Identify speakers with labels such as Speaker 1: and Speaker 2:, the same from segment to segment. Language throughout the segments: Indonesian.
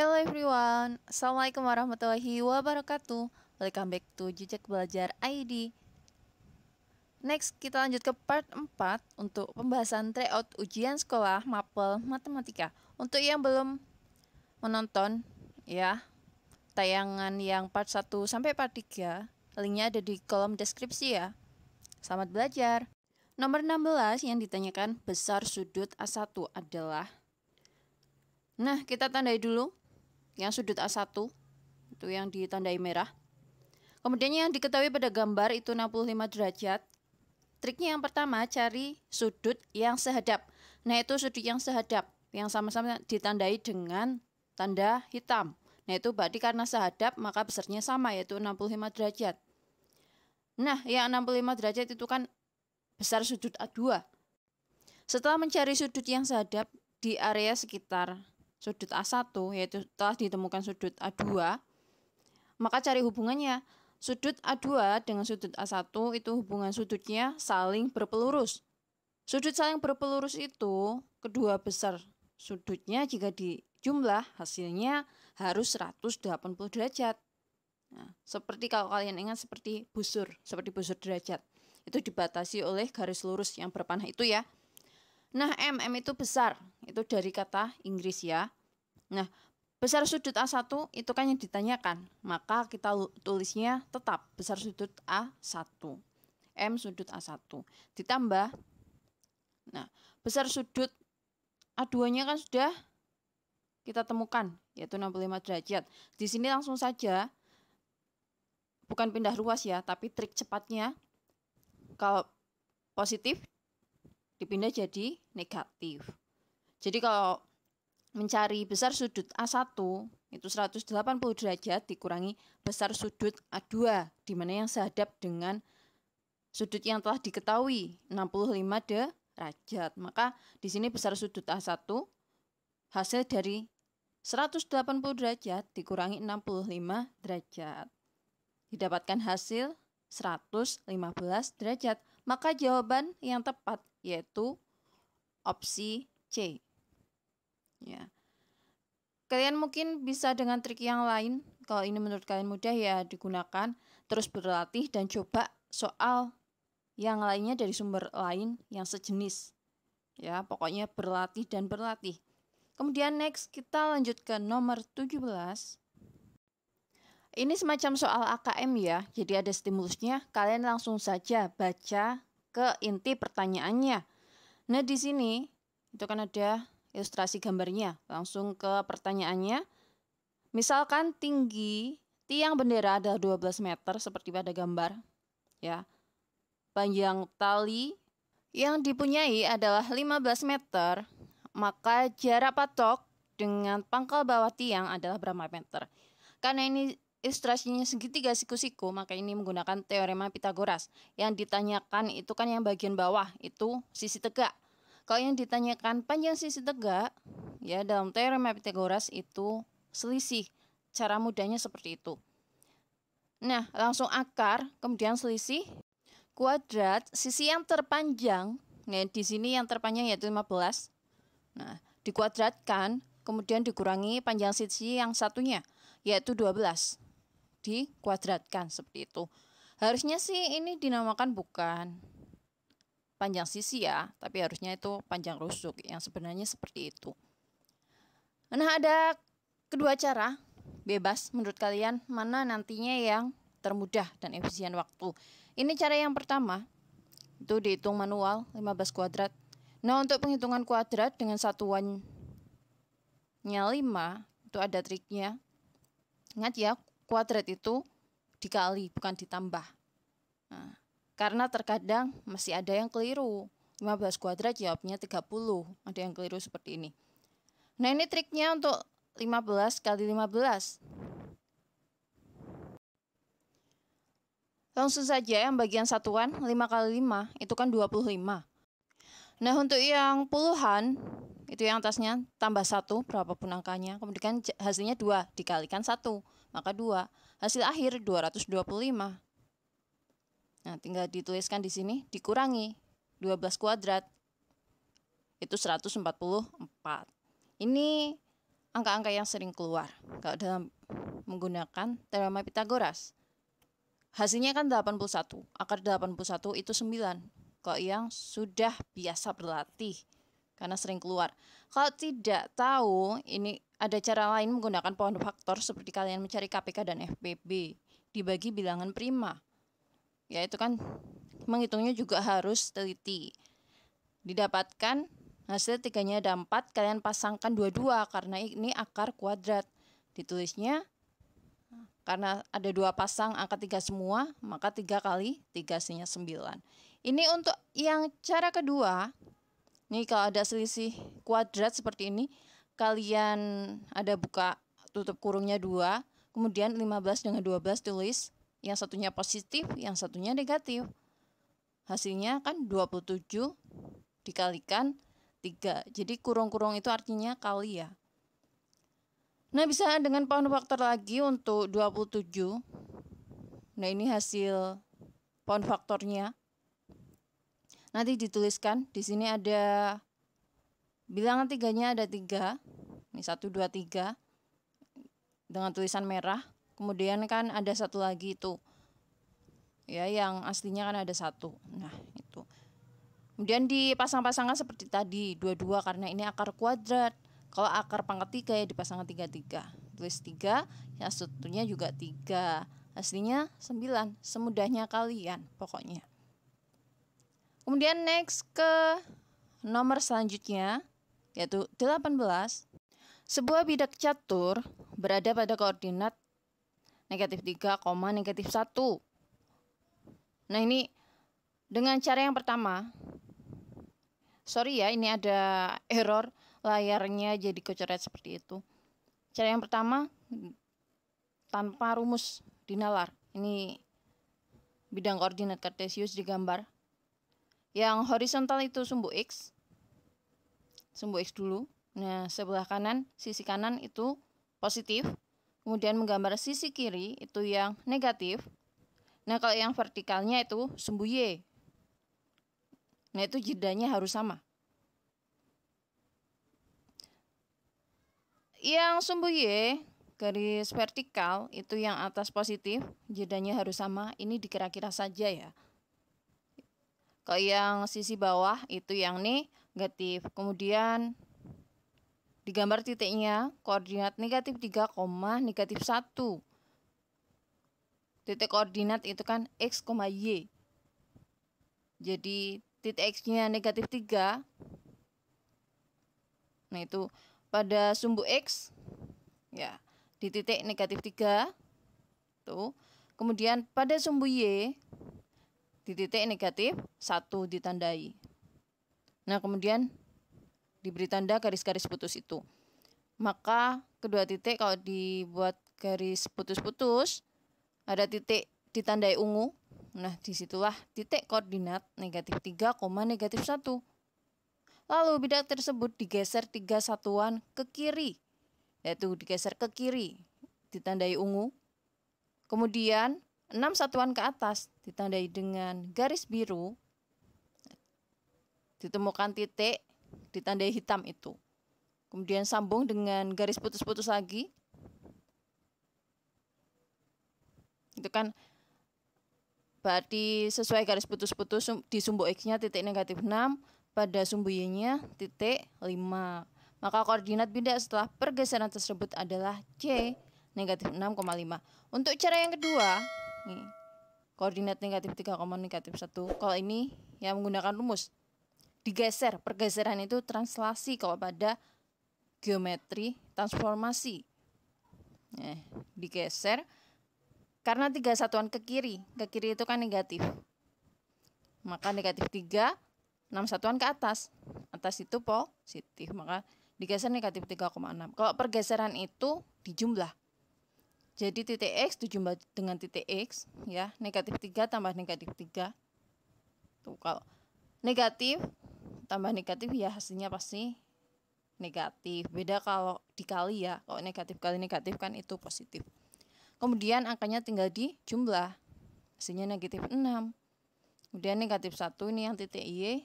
Speaker 1: Hello everyone, Assalamualaikum warahmatullahi wabarakatuh. Welcome back to Jejak Belajar ID. Next, kita lanjut ke part 4 untuk pembahasan tryout ujian sekolah mapel matematika. Untuk yang belum menonton ya, tayangan yang part 1 sampai part 3, linknya ada di kolom deskripsi ya. Selamat belajar. Nomor 16 yang ditanyakan, besar sudut A1 adalah. Nah, kita tandai dulu yang sudut A1, itu yang ditandai merah. Kemudian yang diketahui pada gambar itu 65 derajat. Triknya yang pertama, cari sudut yang sehadap. Nah, itu sudut yang sehadap, yang sama-sama ditandai dengan tanda hitam. Nah, itu berarti karena sehadap, maka besarnya sama, yaitu 65 derajat. Nah, yang 65 derajat itu kan besar sudut A2. Setelah mencari sudut yang sehadap di area sekitar sudut A1, yaitu telah ditemukan sudut A2, maka cari hubungannya. Sudut A2 dengan sudut A1 itu hubungan sudutnya saling berpelurus. Sudut saling berpelurus itu kedua besar sudutnya jika dijumlah hasilnya harus 180 derajat. Nah, seperti kalau kalian ingat seperti busur derajat. Itu dibatasi oleh garis lurus yang berpanah itu ya. Nah, M itu besar, itu dari kata Inggris ya. Nah, besar sudut A1 itu kan yang ditanyakan, maka kita tulisnya tetap besar sudut A1. M sudut A1 ditambah, nah, besar sudut A2-nya kan sudah kita temukan, yaitu 65 derajat. Di sini langsung saja, bukan pindah ruas ya, tapi trik cepatnya, kalau positif, dipindah jadi negatif. Jadi kalau mencari besar sudut A1 itu 180 derajat dikurangi besar sudut A2, di mana yang sehadap dengan sudut yang telah diketahui 65 derajat. Maka di sini besar sudut A1 hasil dari 180 derajat dikurangi 65 derajat. Didapatkan hasil 115 derajat. Maka jawaban yang tepat yaitu opsi C. Ya. Kalian mungkin bisa dengan trik yang lain. Kalau ini menurut kalian mudah ya digunakan. Terus berlatih dan coba soal yang lainnya dari sumber lain yang sejenis. Ya, pokoknya berlatih dan berlatih. Kemudian next kita lanjut ke nomor 17. Ini semacam soal AKM ya. Jadi ada stimulusnya. Kalian langsung saja baca ke inti pertanyaannya. Nah, di sini itu kan ada ilustrasi gambarnya. Langsung ke pertanyaannya. Misalkan tinggi tiang bendera adalah 12 meter seperti pada gambar. Ya. Panjang tali yang dipunyai adalah 15 meter. Maka jarak patok dengan pangkal bawah tiang adalah berapa meter? Karena ini ilustrasinya segitiga siku-siku, maka ini menggunakan teorema Pitagoras. Yang ditanyakan itu kan yang bagian bawah, itu sisi tegak. Kalau yang ditanyakan panjang sisi tegak, ya dalam teorema Pitagoras itu selisih. Cara mudahnya seperti itu. Nah, langsung akar, kemudian selisih, kuadrat, sisi yang terpanjang, nah di sini yang terpanjang yaitu 15. Nah, dikuadratkan, kemudian dikurangi panjang sisi yang satunya, yaitu 12. Dikuadratkan seperti itu. Harusnya sih ini dinamakan bukan panjang sisi ya, tapi harusnya itu panjang rusuk yang sebenarnya seperti itu. Nah, ada kedua cara, bebas menurut kalian mana nantinya yang termudah dan efisien waktu. Ini cara yang pertama, itu dihitung manual 15 kuadrat. Nah, untuk penghitungan kuadrat dengan satuannya 5, itu ada triknya. Ingat ya, kuadrat itu dikali, bukan ditambah. Nah, karena terkadang masih ada yang keliru. 15 kuadrat jawabnya 30. Ada yang keliru seperti ini. Nah, ini triknya untuk 15 kali 15. Langsung saja yang bagian satuan 5 kali 5 itu kan 25. Nah, untuk yang puluhan itu yang atasnya tambah 1 berapapun angkanya. Kemudian hasilnya 2 dikalikan 1, maka 2. Hasil akhir 225. Nah, tinggal dituliskan di sini dikurangi 12 kuadrat itu 144. Ini angka-angka yang sering keluar kalau dalam menggunakan teorema Pitagoras. Hasilnya kan 81. Akar 81 itu 9. Kalau yang sudah biasa berlatih karena sering keluar. Kalau tidak tahu, ini ada cara lain menggunakan pohon faktor seperti kalian mencari KPK dan FPB. Dibagi bilangan prima. Ya itu kan menghitungnya juga harus teliti. Didapatkan hasil 3-nya ada 4, kalian pasangkan 22 karena ini akar kuadrat. Ditulisnya karena ada 2 pasang angka 3 semua, maka 3 kali 3 hasilnya 9. Ini untuk yang cara kedua. Nih kalau ada selisih kuadrat seperti ini, kalian ada buka tutup kurungnya 2, kemudian 15 dengan 12 tulis, yang satunya positif, yang satunya negatif. Hasilnya kan 27 dikalikan 3. Jadi kurung-kurung itu artinya kali ya. Nah, bisa dengan pohon faktor lagi untuk 27. Nah, ini hasil pohon faktornya. Nanti dituliskan, di sini ada bilangan 3-nya ada 3. Ini 1, 2, 3 dengan tulisan merah. Kemudian kan ada satu lagi itu. Ya, yang aslinya kan ada 1. Nah, itu. Kemudian dipasang-pasangkan seperti tadi, 22 karena ini akar kuadrat. Kalau akar pangkat 3 ya dipasangkan 3. Tulis 3, yang satunya juga 3. Aslinya 9, semudahnya kalian pokoknya. Kemudian next ke nomor selanjutnya, yaitu 18. Sebuah bidak catur berada pada koordinat -3, -1. Nah, ini dengan cara yang pertama. Sorry ya, ini ada error, layarnya jadi kecoret seperti itu. Cara yang pertama, tanpa rumus dinalar. Ini bidang koordinat kartesius digambar. Yang horizontal itu sumbu X. Sumbu X dulu. Nah, sebelah kanan, sisi kanan itu positif. Kemudian menggambar sisi kiri itu yang negatif. Nah, kalau yang vertikalnya itu sumbu Y. Nah, itu jedanya harus sama. Yang sumbu Y, garis vertikal, itu yang atas positif, jedanya harus sama. Ini dikira-kira saja ya. Kalau yang sisi bawah, itu yang negatif. Kemudian digambar titiknya, koordinat -3, -1. Titik koordinat itu kan X, Y. Jadi titik X-nya -3. Nah, itu pada sumbu X ya di titik -3 tuh. Kemudian pada sumbu Y di titik -1 ditandai. Nah, kemudian diberi tanda garis-garis putus itu. Maka kedua titik kalau dibuat garis putus-putus, ada titik ditandai ungu. Nah, disitulah titik koordinat -3, -1. Lalu bidak tersebut digeser 3 satuan ke kiri, yaitu digeser ke kiri, ditandai ungu. Kemudian 6 satuan ke atas, ditandai dengan garis biru. Ditemukan titik, ditandai hitam itu. Kemudian sambung dengan garis putus-putus lagi. Itu kan berarti sesuai garis putus-putus di sumbu X-nya titik -6, pada sumbu Y-nya titik 5. Maka koordinat bidak setelah pergeseran tersebut adalah C -6,5. Untuk cara yang kedua, nih, koordinat -3, -1. Kalau ini yang menggunakan rumus digeser, pergeseran itu translasi kalau pada geometri transformasi. Digeser karena 3 satuan ke kiri itu kan negatif. Maka -3, 6 satuan ke atas. Atas itu positif, maka digeser -3,6. Kalau pergeseran itu dijumlah. Jadi titik X dijumlah dengan titik X ya, -3 tambah -3. Tuh, kalau negatif tambah negatif ya hasilnya pasti negatif. Beda kalau dikali ya. Kalau negatif kali negatif kan itu positif. Kemudian angkanya tinggal dijumlah. Hasilnya -6. Kemudian -1 ini yang titik Y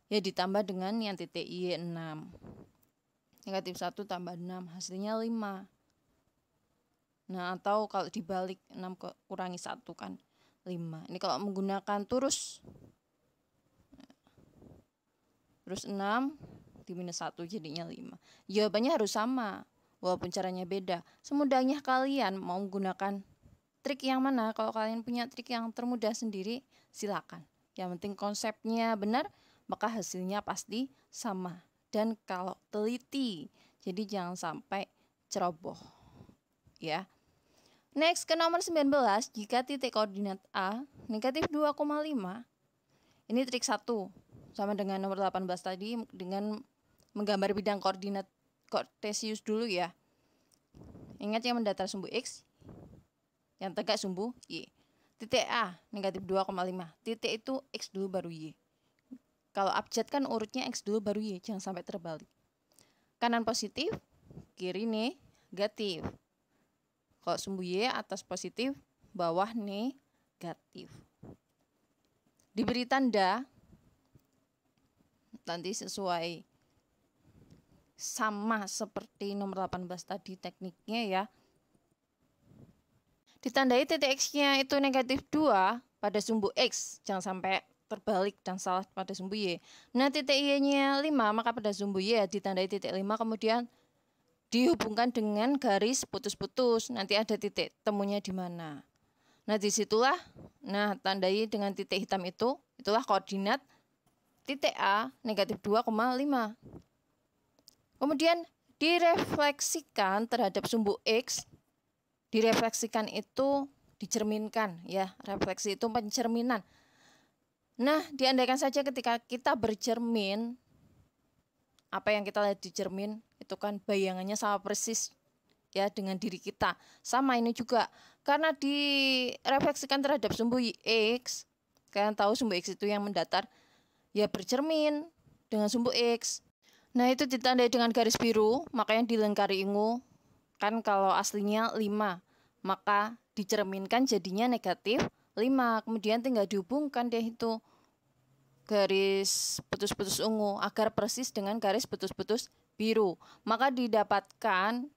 Speaker 1: ya ditambah dengan yang titik Y 6. Negatif 1 tambah 6 hasilnya 5. Nah, atau kalau dibalik 6 kurangi 1 kan 5. Ini kalau menggunakan terus 6 di minus 1 jadinya 5. Jawabannya harus sama, walaupun caranya beda. Semudahnya kalian mau menggunakan trik yang mana. Kalau kalian punya trik yang termudah sendiri, silakan. Yang penting konsepnya benar, maka hasilnya pasti sama. Dan kalau teliti, jadi jangan sampai ceroboh. Ya. Next, ke nomor 19, jika titik koordinat A negatif 2,5, ini trik 1, sama dengan nomor 18 tadi, dengan menggambar bidang koordinat kartesius dulu ya. Ingat yang mendatar sumbu X, yang tegak sumbu Y. Titik A, negatif 2,5, titik itu X dulu baru Y. Kalau abjad kan urutnya X dulu baru Y, jangan sampai terbalik. Kanan positif, kiri negatif. Kalau sumbu Y atas positif, bawah negatif. Diberi tanda, nanti sesuai sama seperti nomor 18 tadi tekniknya ya. Ditandai titik X-nya itu negatif 2 pada sumbu X, jangan sampai terbalik dan salah pada sumbu Y. Nah, titik Y-nya 5, maka pada sumbu Y ditandai titik 5, kemudian dihubungkan dengan garis putus-putus. Nanti ada titik temunya di mana. Nah, disitulah, tandai dengan titik hitam itu, itulah koordinat titik A negatif 2,5. Kemudian direfleksikan terhadap sumbu X. Direfleksikan itu dicerminkan ya, refleksi itu pencerminan. Nah, diandaikan saja ketika kita bercermin, apa yang kita lihat di cermin itu kan bayangannya sama persis ya dengan diri kita. Sama ini juga, karena direfleksikan terhadap sumbu X, kalian tahu sumbu X itu yang mendatar, ya bercermin dengan sumbu X. Nah, itu ditandai dengan garis biru, makanya dilingkari ungu. Kan kalau aslinya 5, maka dicerminkan jadinya negatif 5. Kemudian tinggal dihubungkan deh itu garis putus-putus ungu agar persis dengan garis putus-putus biru. Maka didapatkan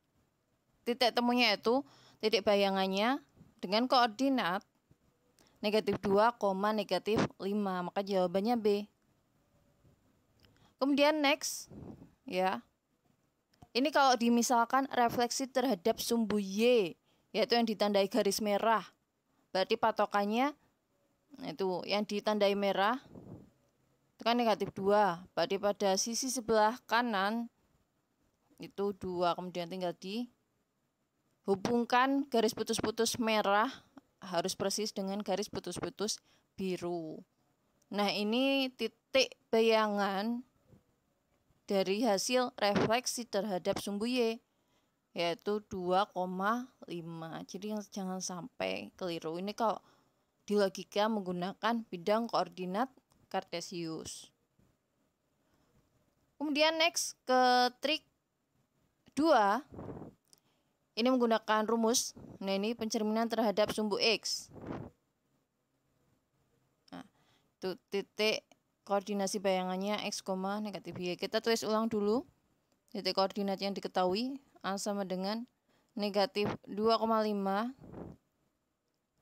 Speaker 1: titik temunya itu titik bayangannya dengan koordinat negatif 2, negatif 5. Maka jawabannya B. Kemudian next ya. Ini kalau dimisalkan refleksi terhadap sumbu Y, yaitu yang ditandai garis merah. Berarti patokannya itu yang ditandai merah itu kan negatif 2. Berarti pada sisi sebelah kanan itu 2. Kemudian tinggal dihubungkan garis putus-putus merah harus persis dengan garis putus-putus biru. Nah, ini titik bayangan dari hasil refleksi terhadap sumbu Y, yaitu 2,5. Jadi jangan sampai keliru. Ini kalau di logika menggunakan bidang koordinat kartesius. Kemudian next ke trik 2. Ini menggunakan rumus. Nah, ini pencerminan terhadap sumbu X. Nah, itu titik koordinasi bayangannya X, negatif Y. Kita tulis ulang dulu. Titik koordinat yang diketahui A sama dengan negatif 2,5.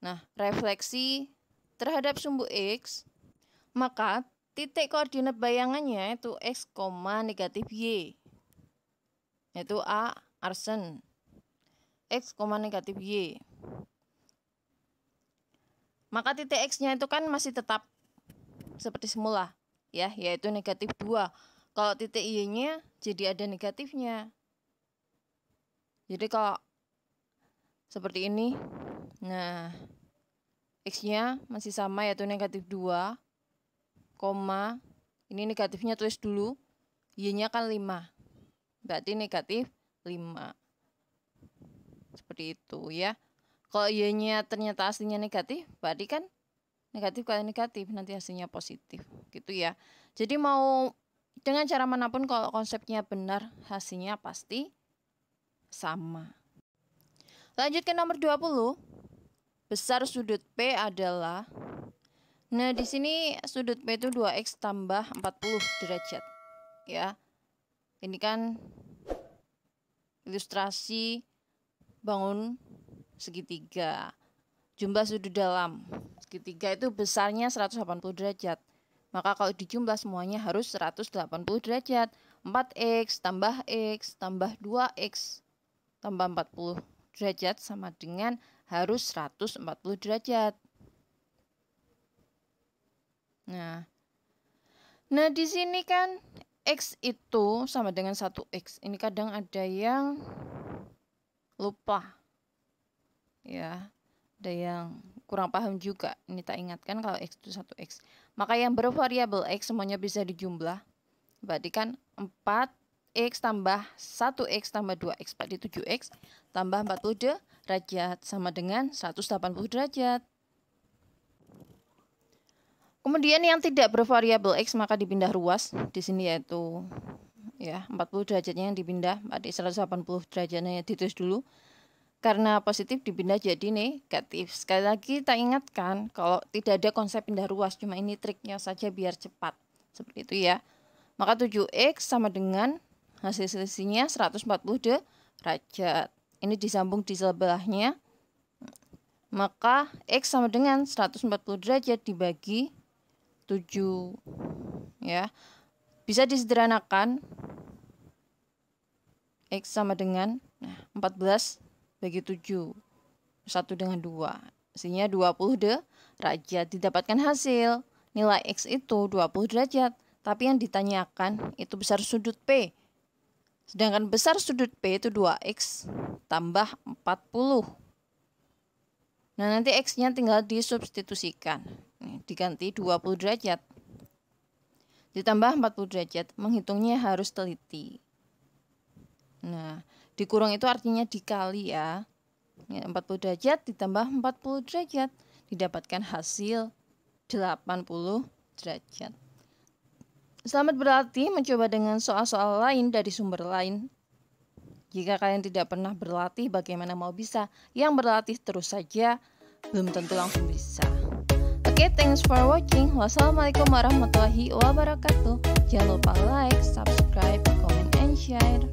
Speaker 1: Nah, refleksi terhadap sumbu X, maka titik koordinat bayangannya itu X, negatif Y. Yaitu A, arsen. X, negatif Y. Maka titik X-nya itu kan masih tetap seperti semula ya, yaitu negatif 2. Kalau titik Y-nya jadi ada negatifnya. Jadi kalau seperti ini, nah X-nya masih sama yaitu negatif 2, ini negatifnya tulis dulu, Y-nya kan 5, berarti negatif 5. Seperti itu ya. Kalau Y-nya ternyata aslinya negatif, berarti kan negatif kali negatif, nanti hasilnya positif. Gitu ya. Jadi mau dengan cara manapun kalau konsepnya benar, hasilnya pasti sama. Lanjut ke nomor 20. Besar sudut P adalah, nah di sini sudut P itu 2x tambah 40 derajat. Ya. Ini kan ilustrasi bangun segitiga. Jumlah sudut dalam segitiga itu besarnya 180 derajat. Maka kalau dijumlah semuanya harus 180 derajat. 4x tambah x tambah 2x tambah 40 derajat sama dengan harus 140 derajat. Nah di sini kan x itu sama dengan 1x. Ini kadang ada yang lupa. Ya, ada yang kurang paham juga. Ini tak ingatkan kalau x itu 1x. Maka yang bervariabel x semuanya bisa dijumlah. Berarti kan 4x tambah 1x tambah 2x berarti 7x tambah 40 derajat sama dengan 180 derajat. Kemudian yang tidak bervariabel x maka dipindah ruas. Di sini yaitu ya 40 derajatnya yang dipindah, berarti 180 derajatnya ditulis dulu. Karena positif dipindah jadi negatif. Sekali lagi kita ingatkan kalau tidak ada konsep pindah ruas, cuma ini triknya saja biar cepat. Seperti itu ya. Maka 7x sama dengan hasil selisihnya 140 derajat. Ini disambung di sebelahnya. Maka x sama dengan 140 derajat dibagi 7. Ya. Bisa disederhanakan. X sama dengan 14 bagi 7. 1 dengan 2. Hasilnya 20 derajat. Didapatkan hasil nilai x itu 20 derajat. Tapi yang ditanyakan itu besar sudut P. Sedangkan besar sudut P itu 2x tambah 40. Nah nanti x-nya tinggal disubstitusikan. Diganti 20 derajat. Ditambah 40 derajat. Menghitungnya harus teliti. Nah dikurung itu artinya dikali ya. 40 derajat ditambah 40 derajat. Didapatkan hasil 80 derajat. Selamat berlatih mencoba dengan soal-soal lain dari sumber lain. Jika kalian tidak pernah berlatih, bagaimana mau bisa? Yang berlatih terus saja, belum tentu langsung bisa. Oke, thanks for watching. Wassalamualaikum warahmatullahi wabarakatuh. Jangan lupa like, subscribe, comment, and share.